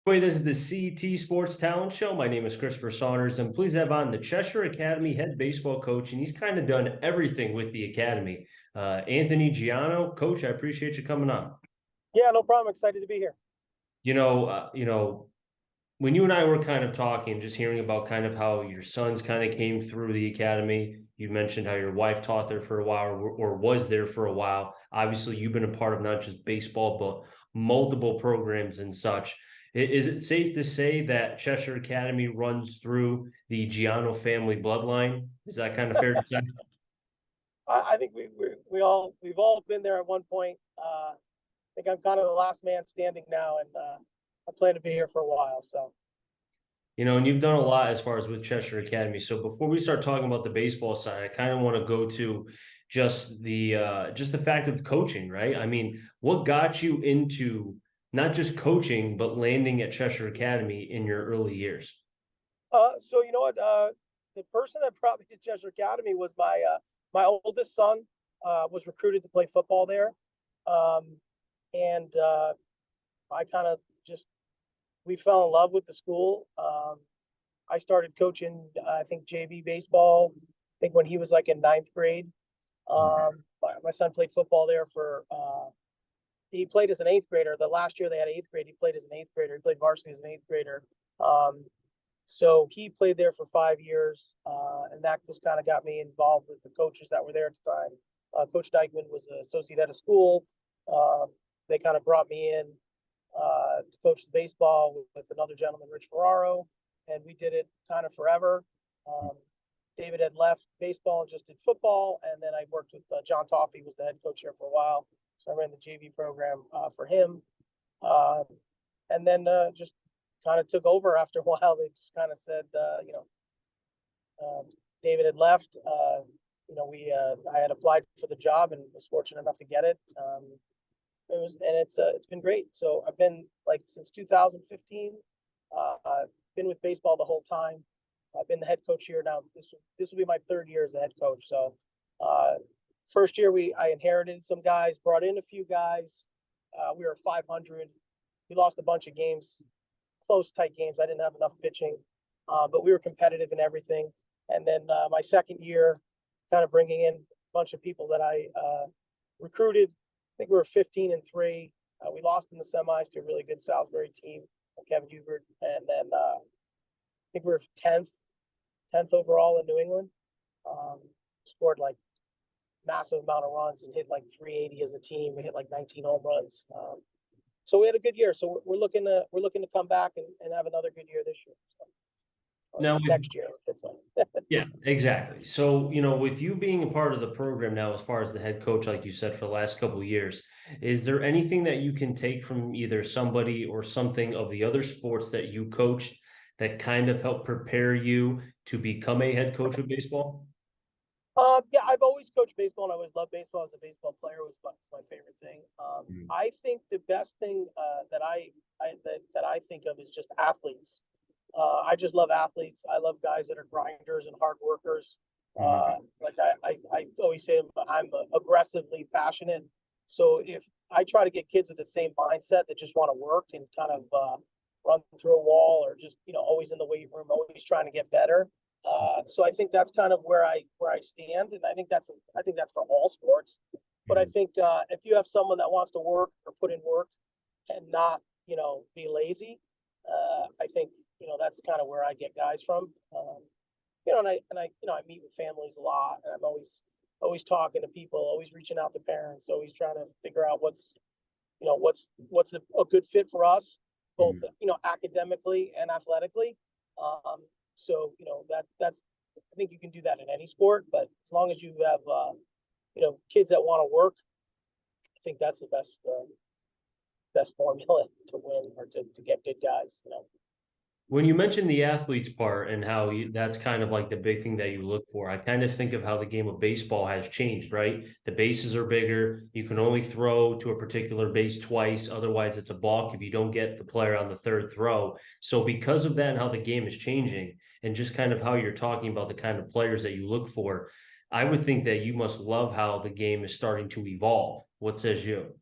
Wait, this is the CET Sports Talent Show. My name is Christopher Saunders. I'm pleased to have on the Cheshire Academy head baseball coach, and he's kind of done everything with the academy. Anthony Giano, coach, I appreciate you coming on. Yeah, no problem. Excited to be here. When you and I were kind of talking, just hearing about kind of how your sons kind of came through the academy. You mentioned how your wife taught there for a while or was there for a while. Obviously, you've been a part of not just baseball, but multiple programs and such. Is it safe to say that Cheshire Academy runs through the Giano family bloodline? Is that kind of fair to say? I think we've all been there at one point. I think I'm kind of the last man standing now, and I plan to be here for a while. So And you've done a lot as far as with Cheshire Academy. So before we start talking about the baseball side, I kind of want to go to just the fact of coaching, right? I mean, what got you into not just coaching, but landing at Cheshire Academy in your early years? so you know what? The person that brought me to Cheshire Academy was my oldest son. Was recruited to play football there, um, and I kind of just we fell in love with the school. I started coaching, I think JV baseball. I think when he was like in ninth grade. My son played football there for. He played as an eighth grader. The last year they had eighth grade, he played as an eighth grader. He played varsity as an eighth grader. Um, so he played there for 5 years, and that just kind of got me involved with the coaches that were there at the time. Coach Dykeman was an associate head of school. Uh, they kind of brought me in to coach the baseball with another gentleman, Rich Ferraro, and we did it kind of forever. Um, David had left baseball and just did football, and then I worked with John Toffey, was the head coach here for a while. So I ran the JV program for him, uh, and then just kind of took over after a while. They just kind of said, um, David had left. I had applied for the job and was fortunate enough to get it. It's been great. So I've been like since 2015. Been with baseball the whole time. I've been the head coach here now. This will be my third year as a head coach. So uh, first year I inherited some guys, brought in a few guys. We were 500. We lost a bunch of games, close, tight games. I didn't have enough pitching, but we were competitive in everything. And then my second year, kind of bringing in a bunch of people that I recruited. I think we were 15-3. We lost in the semis to a really good Salisbury team, Kevin Hubert, and then I think we were 10th overall in New England. Scored like massive amount of runs and hit like 380 as a team. We hit like 19 home runs. So we had a good year. So we're looking to come back and have another good year this year. So, Now, next year. yeah, exactly. So, with you being a part of the program now, as far as the head coach, like you said, for the last couple of years, is there anything that you can take from either somebody or something of the other sports that you coached that kind of helped prepare you to become a head coach of baseball? Yeah, I've always coached baseball and I always loved baseball as a baseball player was my favorite thing. Mhm. I think the best thing that I think of is just athletes. I just love athletes. I love guys that are grinders and hard workers. Like I always say, I'm aggressively passionate. So if I try to get kids with the same mindset that just want to work and kind of run through a wall or just always in the weight room, always trying to get better. So I think that's kind of where I stand, and I think that's for all sports. But I Mhm. think if you have someone that wants to work or put in work and not be lazy, I think that's kind of where I get guys from. And I meet with families a lot, and I'm always talking to people, always reaching out to parents, always trying to figure out what's a good fit for us, both Mhm. academically and athletically. Um, so that's I think you can do that in any sport, but as long as you have kids that want to work, I think that's the best formula to win or to get good guys. When you mentioned the athletes part and how that's kind of like the big thing that you look for, I kind of think of how the game of baseball has changed, right? The bases are bigger. You can only throw to a particular base twice. Otherwise, it's a balk if you don't get the player on the third throw. So, because of that and how the game is changing, and just kind of how you're talking about the kind of players that you look for, I would think that you must love how the game is starting to evolve. What says you?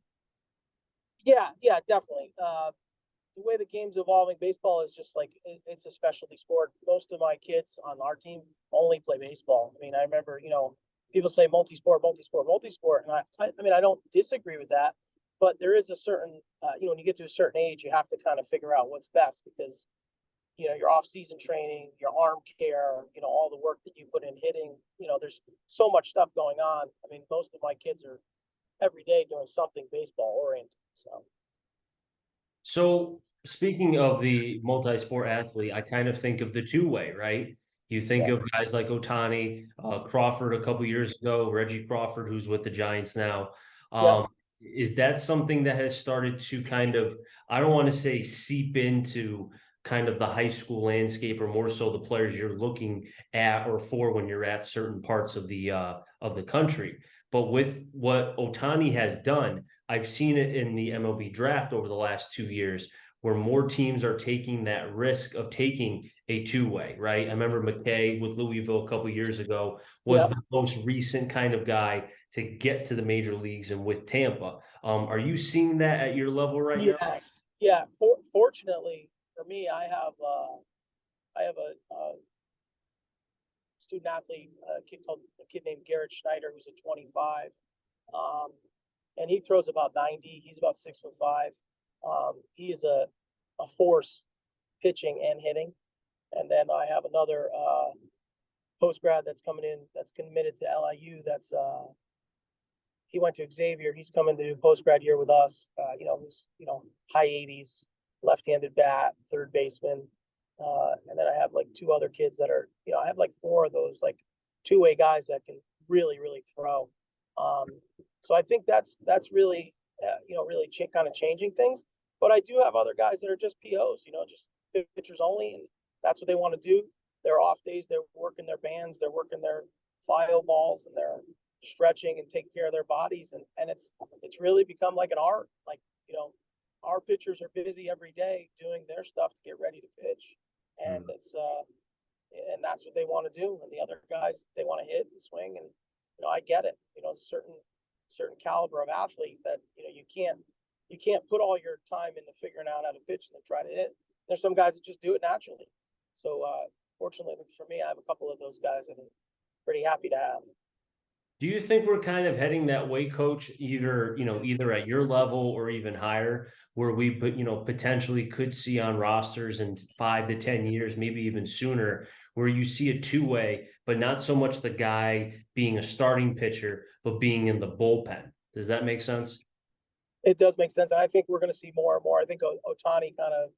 Yeah, definitely. the way the game's evolving, baseball is just like it's a specialty sport. Most of my kids on our team only play baseball. I mean, I remember, people say multi-sport, multi-sport, multi-sport, and I mean, I don't disagree with that, but there is a certain, when you get to a certain age, you have to kind of figure out what's best because your off-season training, your arm care, all the work that you put in hitting. There's so much stuff going on. I mean, most of my kids are every day doing something baseball oriented. So speaking of the multi-sport athlete, I kind of think of the two-way, right? You think Yeah, of guys like Otani, Crawford a couple years ago, Reggie Crawford, who's with the Giants now. yeah, Is that something that has started to kind of, I don't want to say seep into kind of the high school landscape, or more so the players you're looking at or for when you're at certain parts of the country? But with what Otani has done, I've seen it in the MLB draft over the last 2 years where more teams are taking that risk of taking a two-way, right? I remember McKay with Louisville a couple years ago was yeah. the most recent kind of guy to get to the major leagues and with Tampa. Are you seeing that at your level right now? Yes. Yeah. Fortunately for me, I have a student athlete, a kid named Garrett Schneider, who's a 25, um, and he throws about 90. He's about 6'5". He is a force pitching and hitting. And then I have another post grad that's coming in that's committed to LIU. He went to Xavier. He's coming to do post grad year with us. Who's high 80s, left-handed bat, third baseman. And then I have like two other kids that are, I have like four of those like two-way guys that can really, really throw. Um, so I think that's really, really kind of changing things. But I do have other guys that are just POs, just pitchers only, and that's what they want to do. Their off days, they're working their bands, they're working their plyo balls, and they're stretching and taking care of their bodies, and it's really become like an art. Like, our pitchers are busy every day doing their stuff to get ready to pitch, and Mm. and that's what they want to do. And the other guys, they want to hit and swing, and I get it. Certain caliber of athlete that you can't put all your time into figuring out how to pitch and then try to hit. There's some guys that just do it naturally. So fortunately for me, I have a couple of those guys that I'm pretty happy to have. Do you think we're kind of heading that way, coach, either at your level or even higher, where we potentially could see on rosters in 5 to 10 years, maybe even sooner, where you see a two-way, but not so much the guy being a starting pitcher, but being in the bullpen? Does that make sense? It does make sense. And I think we're going to see more and more. I think Otani kind of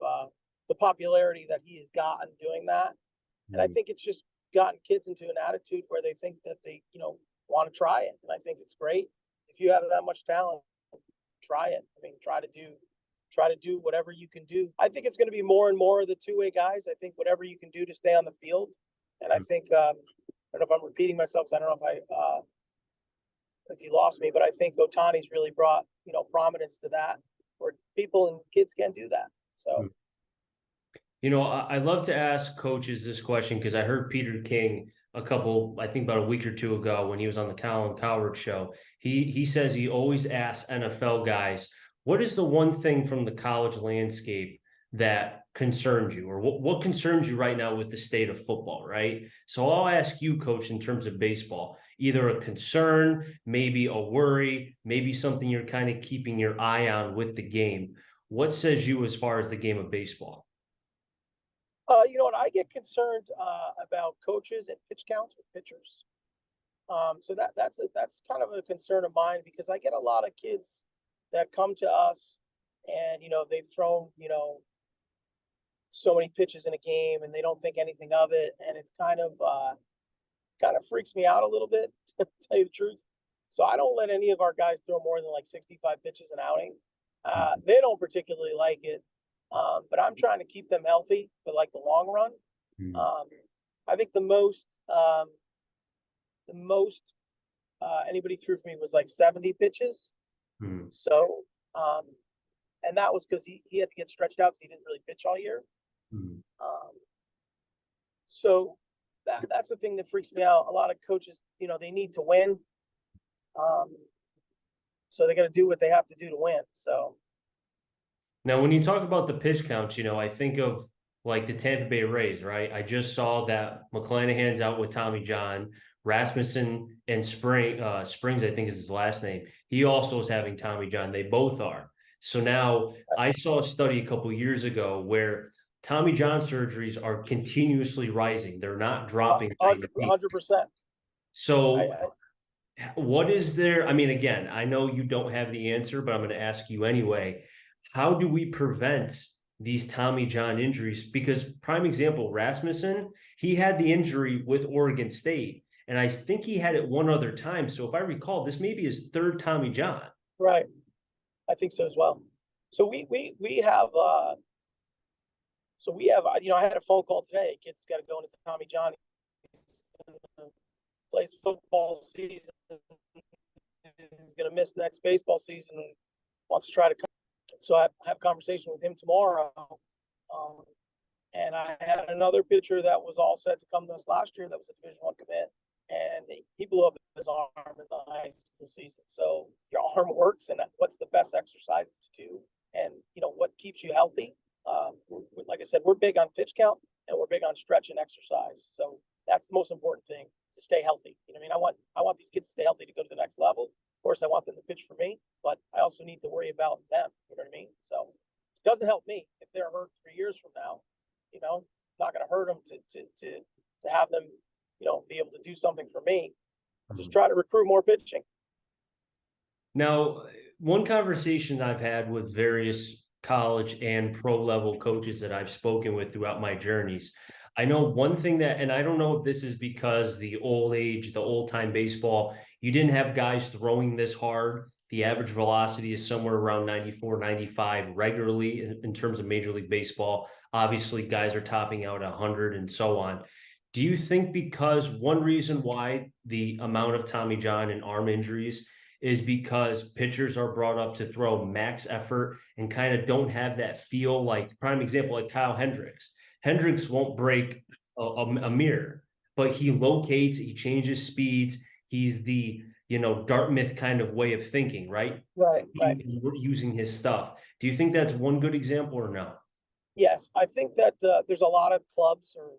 the popularity that he has gotten doing that. And I Mm. think it's just gotten kids into an attitude where they think that they, want to try it. And I think it's great. If you have that much talent, try it. I mean, try to do whatever you can do. I think it's going to be more and more of the two-way guys. I think whatever you can do to stay on the field. And I think I don't know if I'm repeating myself. I don't know if you lost me, but I think Otani's really brought prominence to that, where people and kids can do that. So I love to ask coaches this question because I heard Peter King I think about a week or two ago when he was on the Colin Cowherd show. He says he always asks NFL guys, what is the one thing from the college landscape that concerns you, or what concerns you right now with the state of football, right? So I'll ask you, coach, in terms of baseball, either a concern, maybe a worry, maybe something you're kind of keeping your eye on with the game. What says you as far as the game of baseball? you know what? I get concerned about coaches and pitch counts with pitchers. So that's kind of a concern of mine because I get a lot of kids that come to us and they've thrown so many pitches in a game and they don't think anything of it, and it kind of freaks me out a little bit to tell you the truth. So I don't let any of our guys throw more than like 65 pitches an outing. They don't particularly like it, but I'm trying to keep them healthy for like the long run. Mm. Um, I think the most anybody threw for me was like 70 pitches. Mm. So, um, and that was because he had to get stretched out because he didn't really pitch all year. Mm. Um, so that's the thing that freaks me out. A lot of coaches, they need to win. Um, so they got to do what they have to do to win. So Now, when you talk about the pitch counts, I think of like the Tampa Bay Rays, right? I just saw that McClanahan's out with Tommy John, Rasmussen and Springs, I think is his last name. He also is having Tommy John. They both are. So now I saw a study a couple years ago where Tommy John surgeries are continuously rising. They're not dropping by any means. 100%. So I what is there? I mean, again, I know you don't have the answer, but I'm going to ask you anyway. How do we prevent these Tommy John injuries? Because prime example, Rasmussen, he had the injury with Oregon State, and I think he had it one other time. So if I recall, this may be his third Tommy John. right. I think so as well. So we have I had a phone call today. Kid's got to go into Tommy John. Plays football season. He's going to miss next baseball season and wants to try to come. So I have a conversation with him tomorrow. And I had another pitcher that was all set to come to us last year that was a Division One commit, and he blew up his arm in the high school season. So your arm works, and what's the best exercises to do, and what keeps you healthy. Like I said, we're big on pitch count, and we're big on stretch and exercise. So that's the most important thing, to stay healthy. I mean, I want these kids to stay healthy to go to the next level. Of course, I want them to pitch for me, but I also need to worry about them. You know what I mean? So it doesn't help me if they're hurt 3 years from now. Not going to hurt them to have them, be able to do something for me. Just try to recruit more pitching. Now, one conversation I've had with various college and pro level coaches that I've spoken with throughout my journeys, I know one thing that, and I don't know if this is because the old age, the old time baseball, you didn't have guys throwing this hard. The average velocity is somewhere around 94, 95 regularly in terms of Major League Baseball. Obviously, guys are topping out 100 and so on. Do you think because one reason why the amount of Tommy John and arm injuries is because pitchers are brought up to throw max effort and kind of don't have that feel, like prime example, like Kyle Hendricks. Hendricks won't break a mirror, but he locates, he changes speeds. He's the, Dartmouth kind of way of thinking, right? Right, right. Using his stuff. Do you think that's one good example or no? Yes, I think that there's a lot of clubs or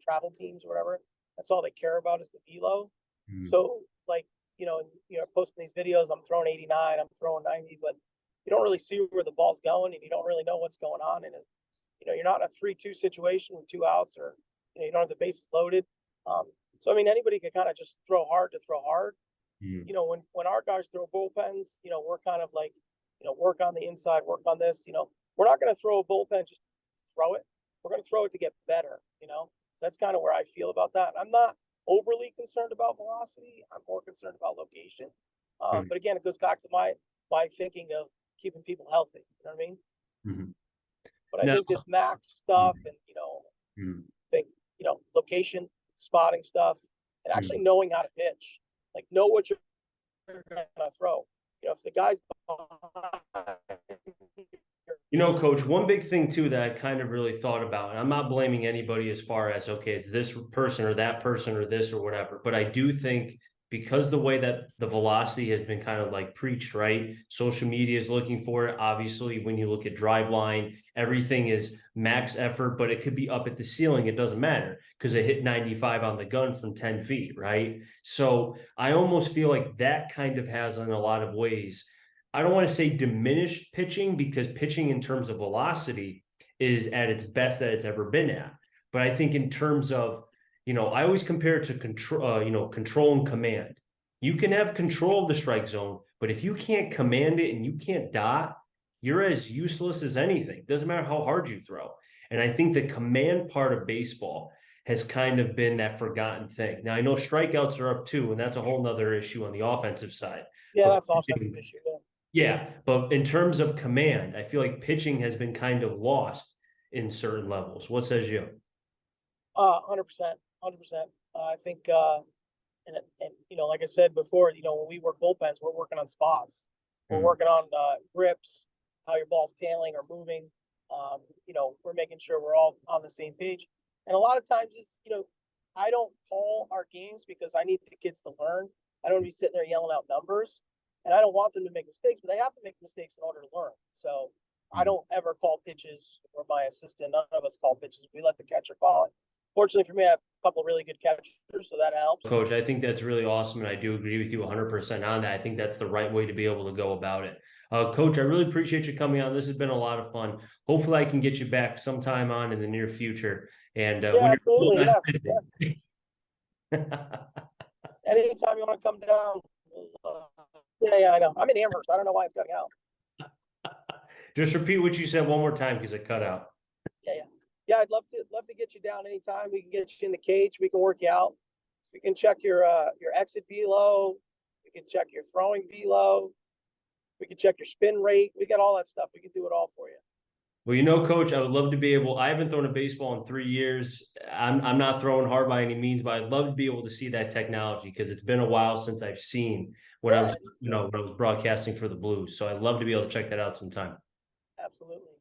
travel teams or whatever. That's all they care about is the velo. Mm. So like posting these videos, I'm throwing 89, I'm throwing 90, but you don't really see where the ball's going, and you don't really know what's going on. And you're not in a 3-2 situation with 2 outs, or you don't have the bases loaded. So I mean, anybody can kind of just throw hard to throw hard. Mm. When our guys throw bullpens, we're kind of like, work on the inside, work on this. We're not going to throw a bullpen just throw it. We're going to throw it to get better. That's kind of where I feel about that. I'm not overly concerned about velocity. I'm more concerned about location. Mm. But again, it goes back to my thinking of keeping people healthy. You know what I mean? Mm-hmm. But I Now, think this max stuff and mm, think location, spotting stuff, and actually mm. knowing how to pitch, like know what you're going to throw. If the guy's behind, Coach, one big thing too that I kind of really thought about, and I'm not blaming anybody as far as, okay, it's this person or that person or this or whatever, but I do think because the way that the velocity has been kind of like preached, right? Social media is looking for it. Obviously, when you look at Driveline, everything is max effort, but it could be up at the ceiling. It doesn't matter because it hit 95 on the gun from 10 feet, right? So I almost feel like that kind of has in a lot of ways, I don't want to say diminished pitching, because pitching in terms of velocity is at its best that it's ever been at. But I think in terms of, I always compare it to control and command. You can have control of the strike zone, but if you can't command it and you can't dot, you're as useless as anything. Doesn't matter how hard you throw. And I think the command part of baseball has kind of been that forgotten thing. Now I know strikeouts are up too, and that's a whole nother issue on the offensive side. yeah, But that's offensive pitching, issue. Yeah. yeah, but in terms of command, I feel like pitching has been kind of lost in certain levels. What says you? 100%, 100%. I think, and like I said before, when we work bullpens, we're working on spots. We're Mm. working on grips, how your ball's tailing or moving. We're making sure we're all on the same page. And a lot of times, I don't call our games because I need the kids to learn. I don't want to be sitting there yelling out numbers, and I don't want them to make mistakes, but they have to make mistakes in order to learn. So I don't ever call pitches, or my assistant. None of us call pitches. We let the catcher call it. Fortunately for me, I have a couple of really good catchers, so that helps. Coach, I think that's really awesome, and I do agree with you 100% on that. I think that's the right way to be able to go about it. Coach, I really appreciate you coming on. This has been a lot of fun. Hopefully, I can get you back sometime on in the near future. And Yeah, when absolutely. you're Yeah, anytime you want to come down. Yeah, I know. I'm in Amherst. I don't know why it's cutting out. just repeat what you said one more time because it cut out. Yeah. I'd love to get you down anytime. We can get you in the cage. We can work you out. We can check your exit velo. We can check your throwing velo. We can check your spin rate. We got all that stuff. We can do it all for you. Well, Coach, I would love to be able. I haven't thrown a baseball in 3 years. I'm not throwing hard by any means, but I'd love to be able to see that technology because it's been a while since I've seen when I was, when I was broadcasting for the Blues. So I'd love to be able to check that out sometime. Absolutely.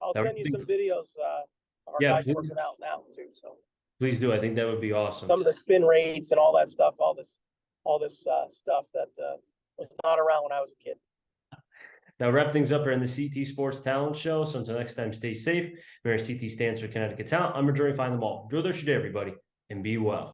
I'll That send you some videos of our yeah, guys working out now too. So please do. I think that would be awesome. some of the spin rates and all that stuff, all this stuff that was not around when I was a kid. Now, wrap things up here in the CT Sports Talent Show. So until next time, stay safe. Remember, CT stands for Connecticut Talent. I'm Majority Find Them All. Enjoy the rest of your day, everybody, and be well.